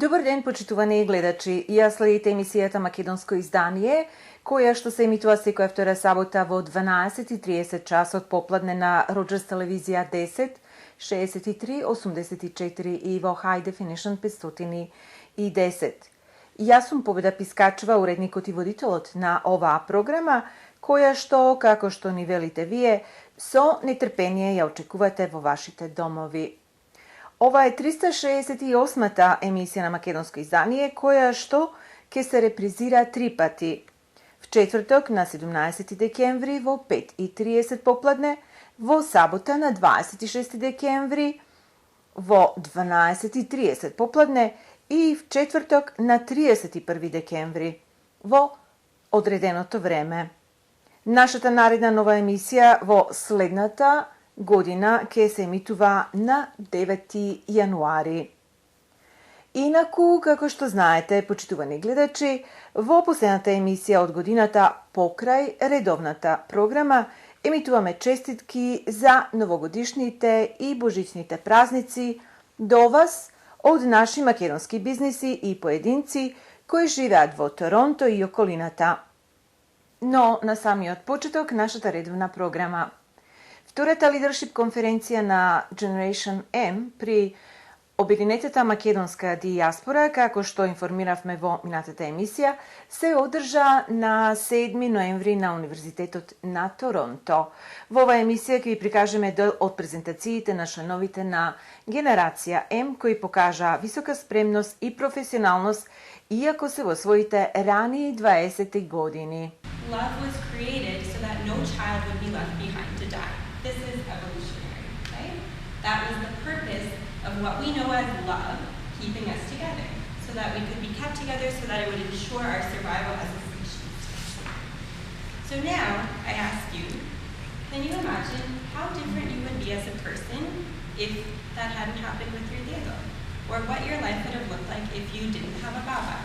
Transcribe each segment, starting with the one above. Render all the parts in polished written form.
Добар ден, почитувани гледачи. Ја следите емисијата Македонско издание, која што се емитува секоја втора сабота во 12:30 часот попладне на Роджерс телевизија 10, 63, 84 и во High Definition 510. Јас сум Победа Пискачева, уредникот и водителот на оваа програма, која што, како што ни велите вие, со нетрпение ја очекувате во вашите домови. Ова е 368-та емисија на Македонско издание, која што ќе се репризира 3 пати. В четврток на 17 декември во 5:30 попладне, во сабота на 26 декември во 12:30 попладне и в четврток на 31 декември во одреденото време. Нашата наредна нова емисија во следната година ќе се емитува на 9 јануари. Инаку, како што знаете, почитувани гледачи, во последната емисија од годината покрај редовната програма емитуваме честитки за новогодишните и божичните празници до вас од наши македонски бизниси и поединци кои живеат во Торонто и околината. Но на самиот почеток нашата редовна програма. Втората лидершип конференција на Generation M при Обединетата македонска дијаспора, како што информиравме во минатата емисија, се одржа на 7 ноември на Универзитетот на Торонто. Во оваа емисија ќе ви прикажеме дел од презентациите на членовите на Генерација М, кои покажа висока спремност и професионалност, иако се во своите рани 20 години. Love was created so that no child would be left behind to die. This is evolutionary, right? That was the purpose of what we know as love, keeping us together, so that we could be kept together, so that it would ensure our survival as a species. So now, I ask you, can you imagine how different you would be as a person if that hadn't happened with your dedo? Or what your life would have looked like if you didn't have a baba?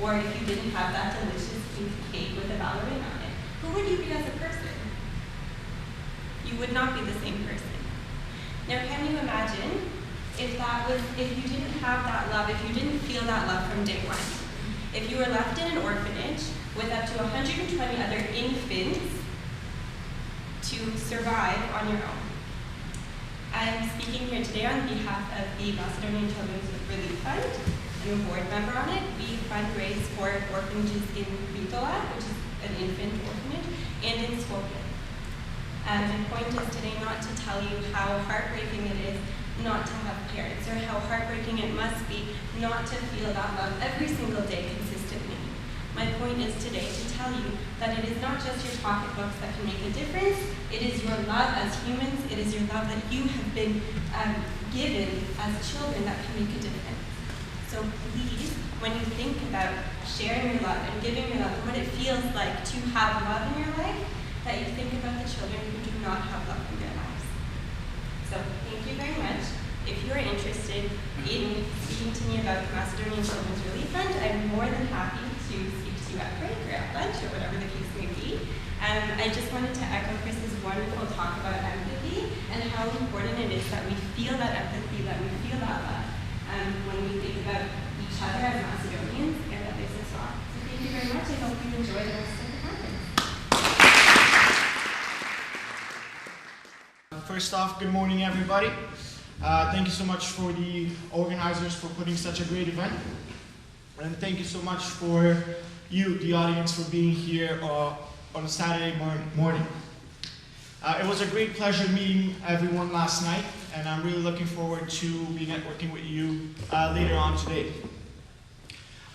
Or if you didn't have that delicious pink cake with a ballerina on it? Who would you be as a person? You would not be the same person. Now, can you imagine if you didn't have that love, if you didn't feel that love from day one? If you were left in an orphanage with up to 120 other infants to survive on your own. I'm speaking here today on behalf of the Macedonian Children's Relief Fund. I'm a board member on it. We fundraise for orphanages in Bitola, which is an infant orphanage, and in Skopje. My point is today not to tell you how heartbreaking it is not to have parents, or how heartbreaking it must be not to feel that love every single day consistently. My point is today to tell you that it is not just your pocketbooks that can make a difference, it is your love as humans, it is your love that you have been given as children that can make a difference. So please, when you think about sharing your love and giving your love and what it feels like to have love in your life, that you think about the children who do not have love in their lives. So thank you very much. If you are interested in speaking to me about the Macedonian Children's Relief Fund, I'm more than happy to speak to you at break or at lunch or whatever the case may be. I just wanted to echo Chris's wonderful talk about empathy and how important it is that we feel that empathy, that we feel that love when we think about each other as Macedonians and others as well. So thank you very much. I hope you enjoy the rest of the conference. First off, good morning, everybody. Thank you so much for the organizers for putting such a great event. And thank you so much for you, the audience, for being here on a Saturday morning. It was a great pleasure meeting everyone last night, and I'm really looking forward to be networking with you later on today.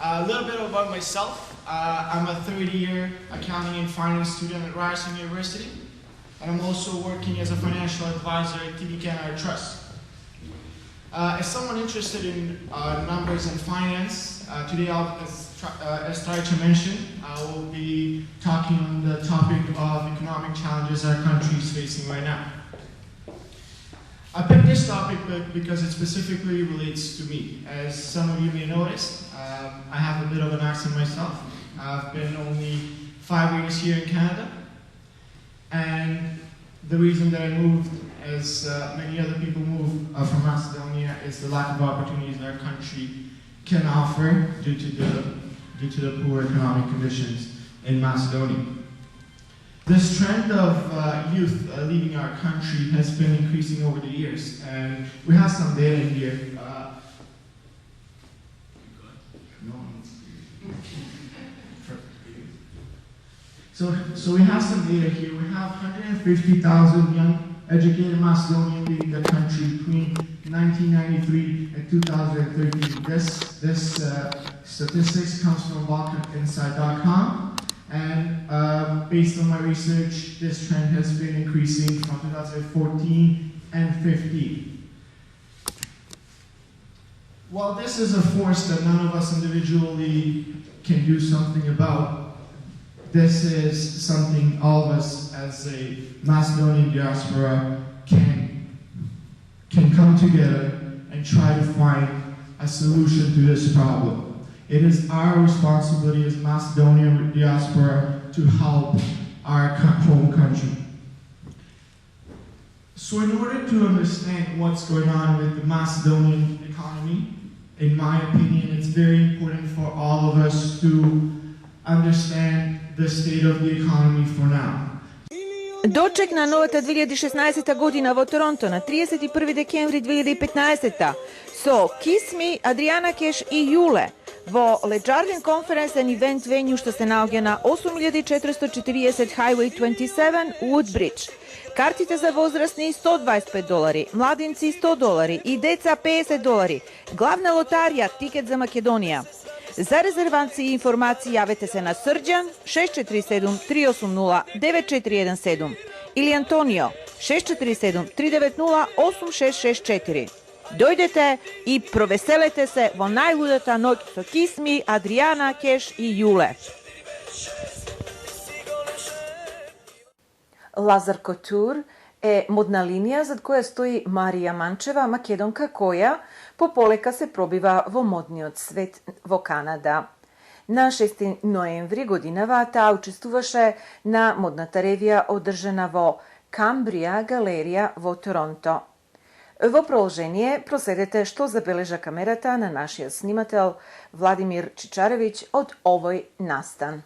A little bit about myself. I'm a third-year accounting and finance student at Ryerson University. And I'm also working as a financial advisor at TD Canada Trust. As someone interested in numbers and finance, today, as Tarcha mentioned, I will be talking on the topic of economic challenges our country is facing right now. I picked this topic because it specifically relates to me. As some of you may notice, I have a bit of an accent myself. I've been only 5 years here in Canada. And the reason that I moved, as many other people move from Macedonia, is the lack of opportunities in our country can offer due to the poor economic conditions in Macedonia. This trend of youth leaving our country has been increasing over the years, and we have some data here. So we have some data here. We have 150,000 young educated Macedonians leaving the country between 1993 and 2013. This statistics comes from BalkanInsight.com, and based on my research, this trend has been increasing from 2014 and 15. While this is a force that none of us individually can do something about, this is something all of us as a Macedonian diaspora can come together and try to find a solution to this problem. It is our responsibility as Macedonian diaspora to help our home country. So in order to understand what's going on with the Macedonian economy, in my opinion, it's very important for all of us to understand the state of the economy for now. Дочек на новата 2016 година во Торонто на 31 декември 2015 со Кисми, Адриана Кеш и Јуле во леѓарен конференсен ивент венју што се наоѓа на 8440 Highway 27 Woodbridge. Картите за возрастни $125, младинци $100 и деца $50. Главна лотарија Тикет за Македонија. За резервации и информации јавете се на Срđan 647-380-9417 или Антонио 647-390-8664. Дојдете и провеселете се во најлудата ноќ со Кисми, Адриана, Кеш и Јуле. Лазар Котур е модна линија зад која стои Марија Манчева, македонка која пополека се пробива во модниот свет во Канада. На 6 ноември годинава таа учествуваше на модната ревија одржана во Камбрија галерија во Торонто. Во продолжение проследете што забележа камерата на нашиот снимател Владимир Чичаревиќ од овој настан.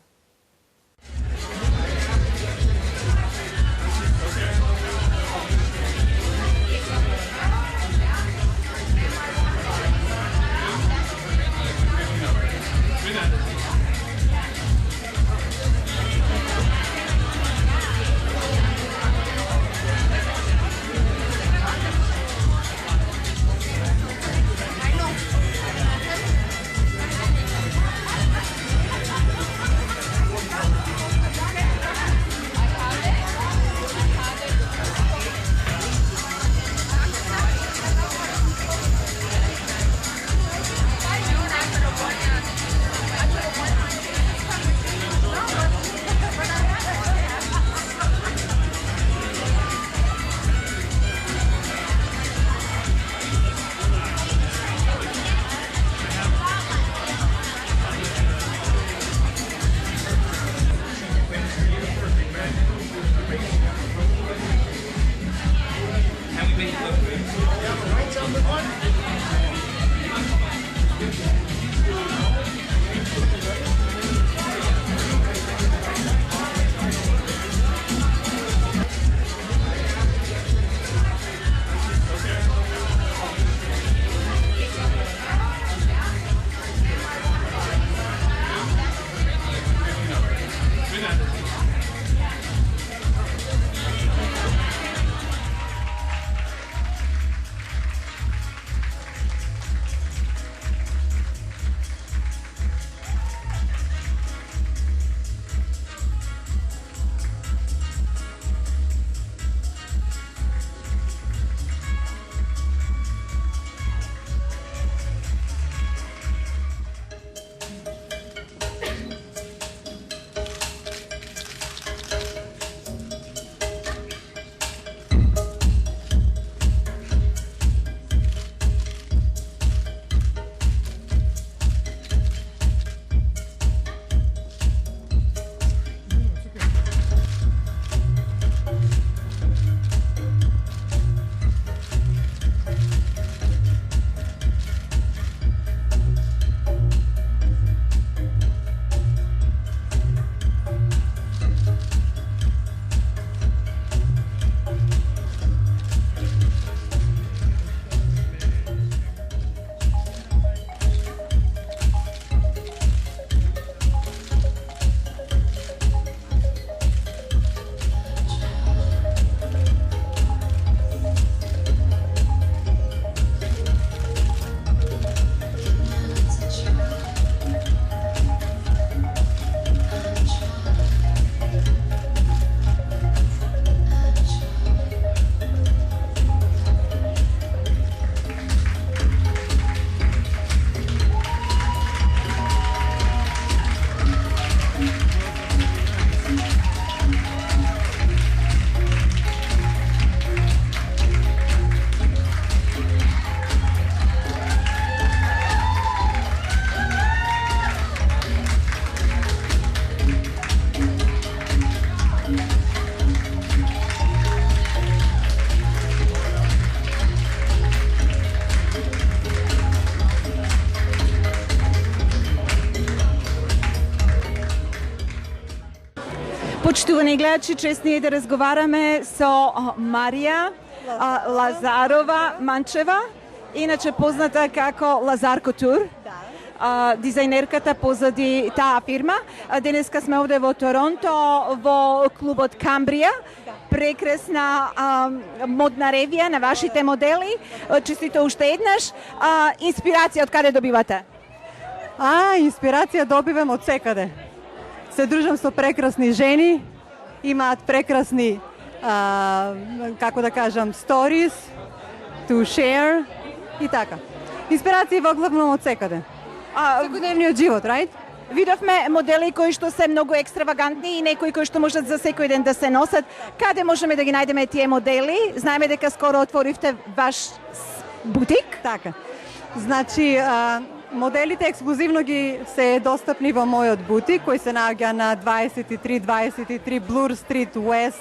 Почитувани гледачи, чест ни е да разговаряме со Марија Лазарова Манчева, иначе позната како Лазар Кутур, дизајнерката позади таа фирма. Денеска сме овде во Торонто, во клубот Камбрија, прекрасна модна ревија на вашите модели. Честито уште еднаш. Инспирација од каде добивате? Инспирација добивам од секаде. Се дружам со прекрасни жени, имаат прекрасни, како да кажам, stories to share и така. Инспирација во главно од секаде. Секојдневниот живот, right? Видовме модели кои што се многу екстравагантни и некои кои што можат за секој ден да се носат. Каде можеме да ги најдеме тие модели? Знаеме дека скоро отворивте ваш бутик. Така. Значи, моделите ексклузивно ги се достапни во мојот бутик, кој се наоѓа на 2323 Bloor Street West,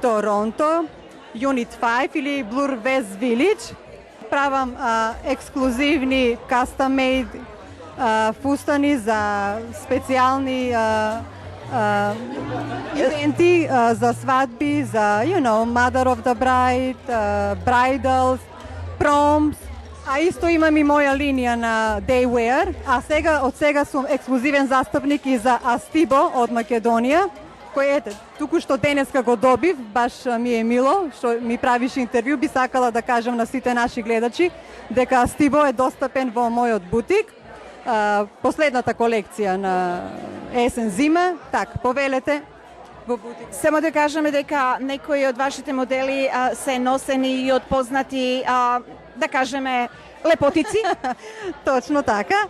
Торонто, Unit 5 или Bloor West Village. Правам ексклузивни custom-made фустани за специјални ивенти, за свадби, за, Mother of the Bride, bridals, proms. А исто имам и моја линија на day wear, од сега сум ексклузивен застапник и за Астибо од Македонија, кој туку што денеска го добив, баш ми е мило, што ми правиш интервју, би сакала да кажам на сите наши гледачи дека Астибо е достапен во мојот бутик. Последната колекција на есен зима, така, повелете во бутик. Само да кажеме дека некои од вашите модели се носени и од познати, да кажеме, лепотици. Точно така.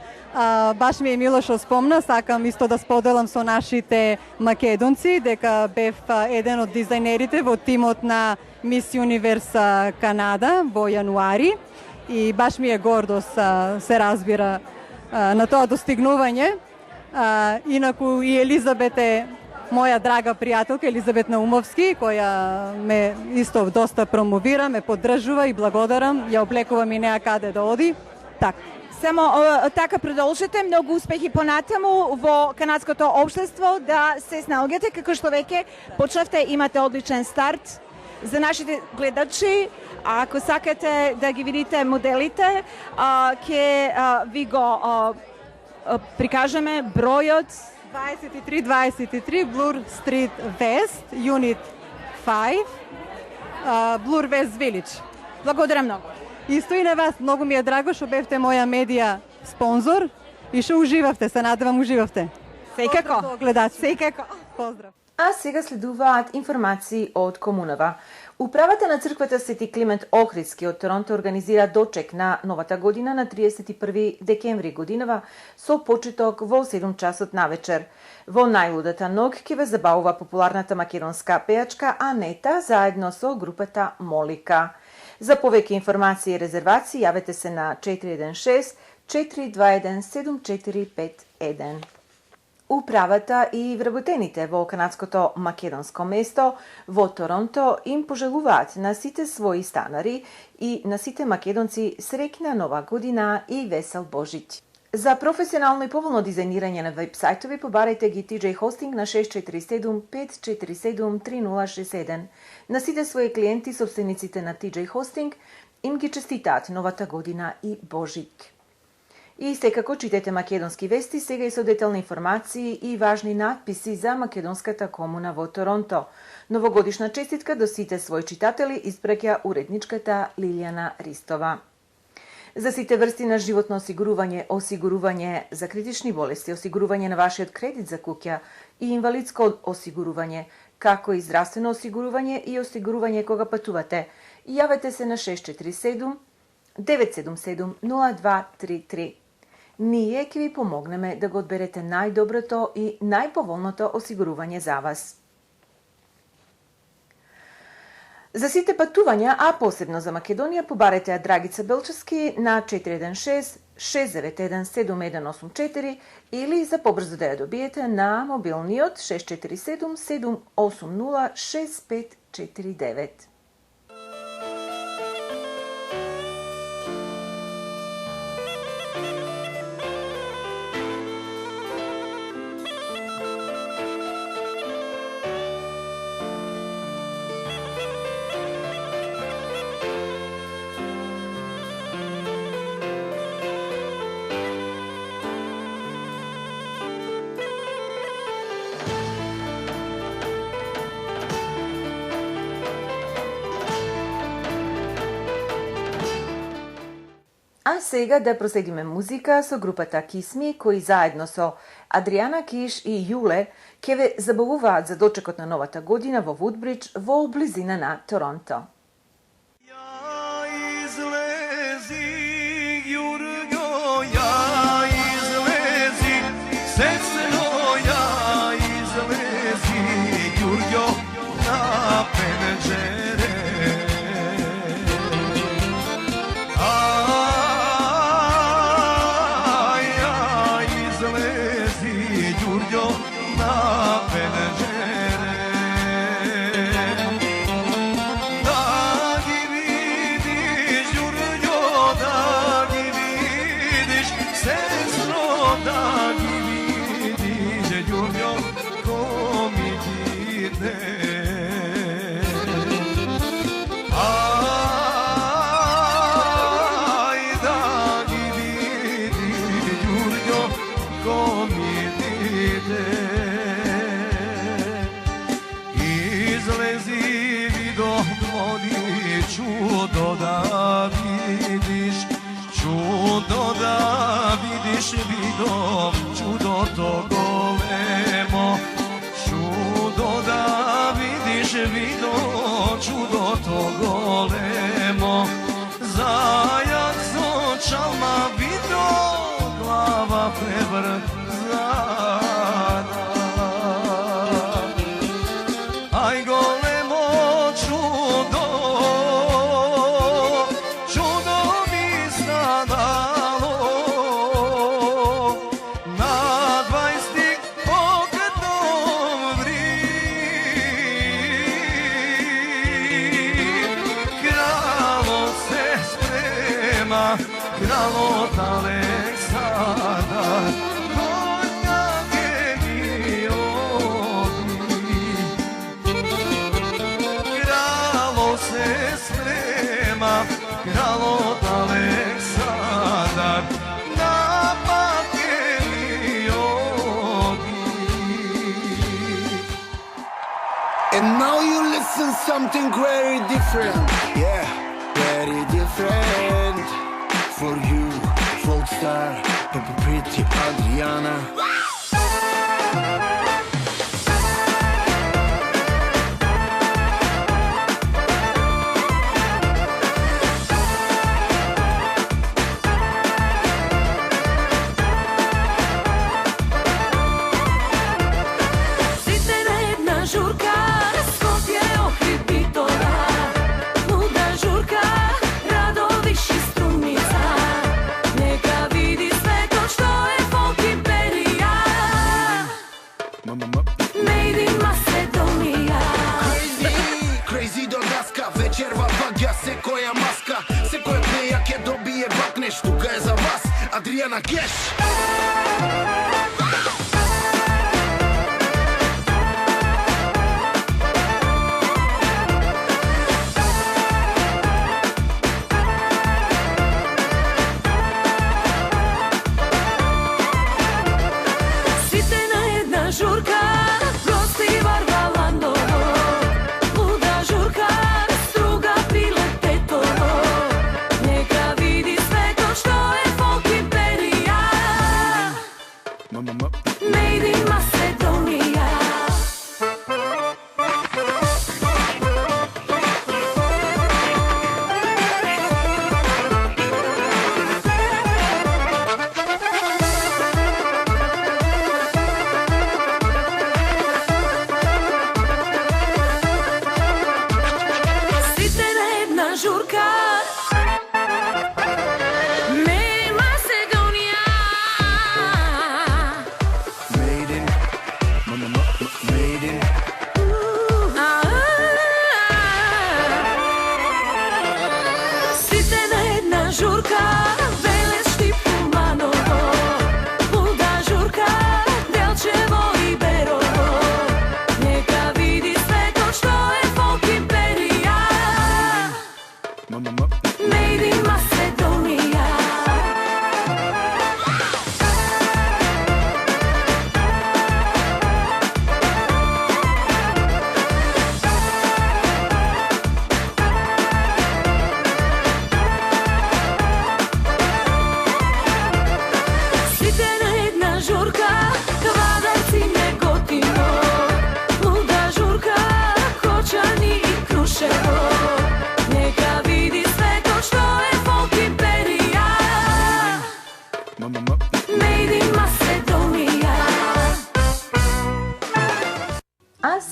Баш ми е мило што спомна, сакам исто да споделам со нашите македонци дека бев еден од дизајнерите во тимот на Miss Universe Канада во јануари и баш ми е гордост, се разбира, на тоа достигнување. Инаку и Елизабет е моја драга пријателка, Елизабет Наумовски, која ме исто доста промовира, ме поддржува и благодарам. Ја облекувам и неа каде да оди. Така. Само така продолжете, многу успехи понатаму во канадското општество, да се снаоѓате како што веќе почнавте, имате одличен старт. За нашите гледачи, ако сакате да ги видите моделите, ќе ви го прикажеме бројот 2323 Bloor Street West, Unit 5, Bloor West Village. Благодарам многу. Исто и на вас, многу ми е драго што бевте моја медија спонзор и што уживавте, се надевам уживавте. Секако. Поздрав до гледачи. Секако. Поздрав. А сега следуваат информации од комунава. Управата на црквата Свети Климент Охридски од Торонто организира дочек на новата година на 31 декември годинава со почеток во 7 часот навечер. Во најлудата ног ќе ве забавува популарната македонска пејачка Анета заедно со групата Молика. За повеќе информации и резервации јавете се на 416 421 7451. Управата и вработените во канадското македонско место во Торонто им пожелуваат на сите своји станари и на сите македонци среќна нова година и весел Божиќ. За професионално и поволно дизајнирање на веб-сајтови побарајте ги TJ Hosting на 647 547 3061. На сите своји клиенти, собствениците на TJ Hosting, им ги честитаат новата година и Божиќ. И секако читете македонски вести, сега и со детални информации и важни надписи за македонската комуна во Торонто. Новогодишна честитка до сите своји читатели испраќа уредничката Лилијана Ристова. За сите врсти на животно осигурување за критични болести, осигурување на вашиот кредит за куќа и инвалидско осигурување, како и здравствено осигурување и осигурување кога патувате, јавете се на 647 977 0233. Ние ќе ви помогнеме да го одберете најдоброто и најповолното осигурување за вас. За сите патувања, а посебно за Македонија, побарете ја Драгица Белчевски на 416 691 7184 или за побрзо да ја добиете на мобилниот 647 780 6549. A сега да проследиме музика со групата Кисми, кои заедно со Адриана Киш и Јуле ќе ве забавуваат за дочекот на новата година во Вудбридж во близина на Торонто. Vidom čudo to golemo, čudo da vidiš, vidom čudo to golemo, zajac s očalma vido, glava prebrzana. Aj golemo čudo, čudo mi stanalo, na 20 oktobri, kralo se sprema, kralot Aleksandar, konjake mi odi. Kralo se sprema, kralot Aleksandar, na patke mi odi. And now you listen something very different. Yeah, very different. For you, folk star, Peppa Pretty Adriana. Sitena jedna žurka, Skopje, Ohrid, Bitola, luda žurka, Radoviš i Strumica, neka vidi sve to što je folk imperija, made in Macedonia. Crazy do daska, večerva bagja, se koja maska, se koje plejake dobije vakne, štuka je za vas, Adriana Keš. Sitena jedna žurka, gosti Varvalandovo, luda žurka, Struga, Prilep, Tetovo, neka vidi sve to što je folk imperija,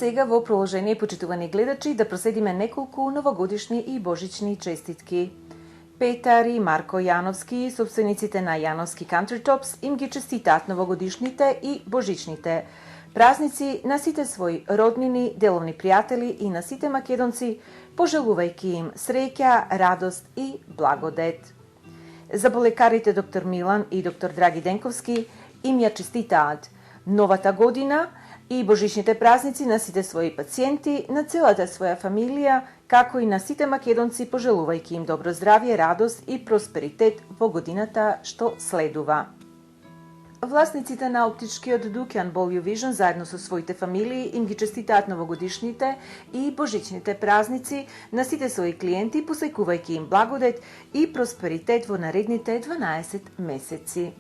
сега во продолжение, почитувани гледачи, да проследиме неколку новогодишни и божични честитки. Петар и Марко Јановски, собствениците на Јановски Country Tops, им ги честитаат новогодишните и божичните празници на сите своји роднини, деловни пријатели и на сите македонци, пожелувајќи им среќа, радост и благодет. За болекарите доктор Милан и доктор Драги Денковски им ја честитаат новата година и божичните празници на сите своји пациенти, на целата своја фамилија, како и на сите македонци, пожелувајќи им добро здравје, радост и просперитет во годината што следува. Власниците на оптичкиот дуќан Bolju Vision заедно со своите фамилии им ги честитаат новогодишните и божичните празници на сите своји клиенти, посекувајќи им благодет и просперитет во наредните 12 месеци.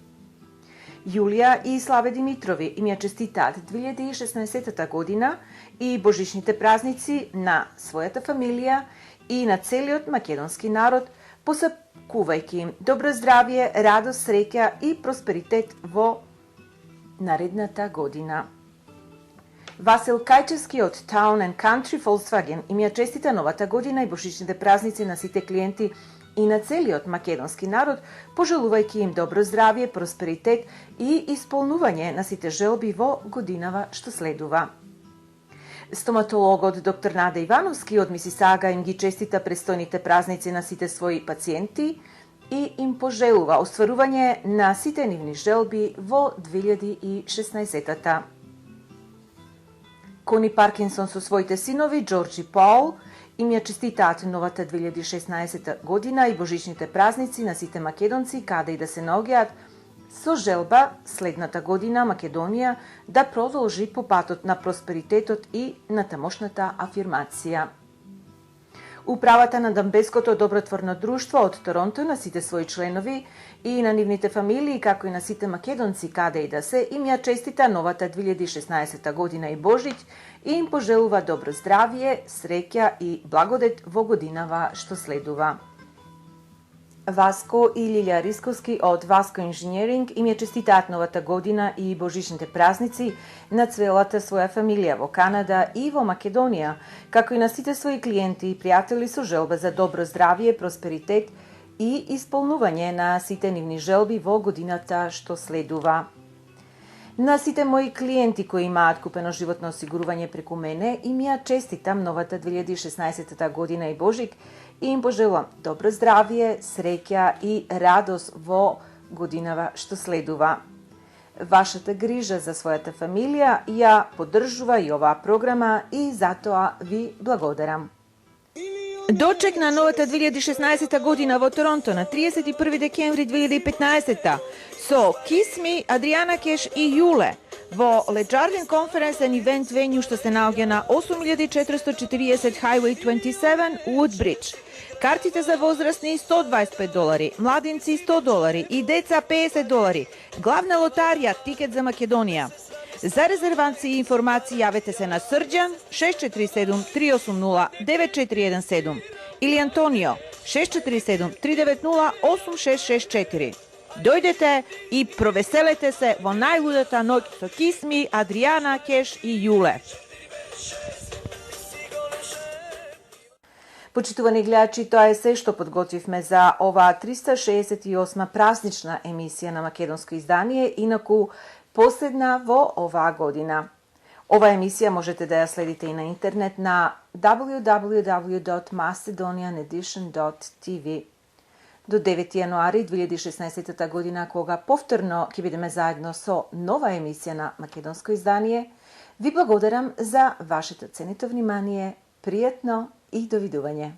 Јулија и Славе Димитрови им ја честитаат 2016 година и божичните празници на својата фамилија и на целиот македонски народ, посекувајќи им добро здравје, радост, среќа и просперитет во наредната година. Васил Кајчевски од Town and Country Volkswagen им ја честита новата година и божичните празници на сите клиенти и на целиот македонски народ, пожелувајќи им добро здравје, просперитет и исполнување на сите желби во годинава што следува. Стоматологот доктор Нада Ивановски од Мисисага им ги честита престојните празници на сите своји пациенти и им пожелува остварување на сите нивни желби во 2016-та. Кони Паркинсон со своите синови Џорџ и Пол им ја честитаат новата 2016 година и божичните празници на сите македонци, каде и да се наоѓаат, со желба следната година Македонија да продолжи по патот на просперитетот и на тамошната афирмација. Управата на Дамбеското добротворно друштво од Торонто на сите своји членови и на нивните фамилии, како и на сите македонци каде и да се, им ја честита новата 2016 година и Божич и им пожелува добро здравје, среќа и благодет во годинава што следува. Васко и Лилја Рисковски од Васко Инженеринг им ја честитаат новата година и божичните празници на целата своја фамилија во Канада и во Македонија, како и на сите своји клиенти и пријатели со желба за добро здравје, просперитет и исполнување на сите нивни желби во годината што следува. На сите мои клиенти кои имаат купено животно осигурување преку мене, им ја честитам новата 2016 година и Божик и им пожелам добро здравје, среќа и радост во годинава што следува. Вашата грижа за својата фамилија ја поддржува и оваа програма и затоа ви благодарам. Дочек на новата 2016 година во Торонто на 31 декември 2015 со Кисми, Адријана Кеш и Јуле во Леджарден конференсен ивент венју што се наоѓа на 8440 Highway 27 Woodbridge. Картите за возрастни $125, младинци $100 и деца $50. Главна лотарија Тикет за Македонија. За резервации и информации јавете се на Срđan 647-380-9417 или Антонио 647-390-8664. Дојдете и провеселете се во најлудата ноќ со Кисми, Адријана, Кеш и Јуле. Почитувани гледачи, тоа е се што подготвивме за оваа 368 празнична емисија на македонско издание, инаку последна во оваа година. Ова емисија можете да ја следите и на интернет на www.macedonianedition.tv. До 9 јануари 2016 година, кога повторно ќе бидеме заедно со нова емисија на македонско издание, ви благодарам за вашето ценито внимание, пријатно и довидување.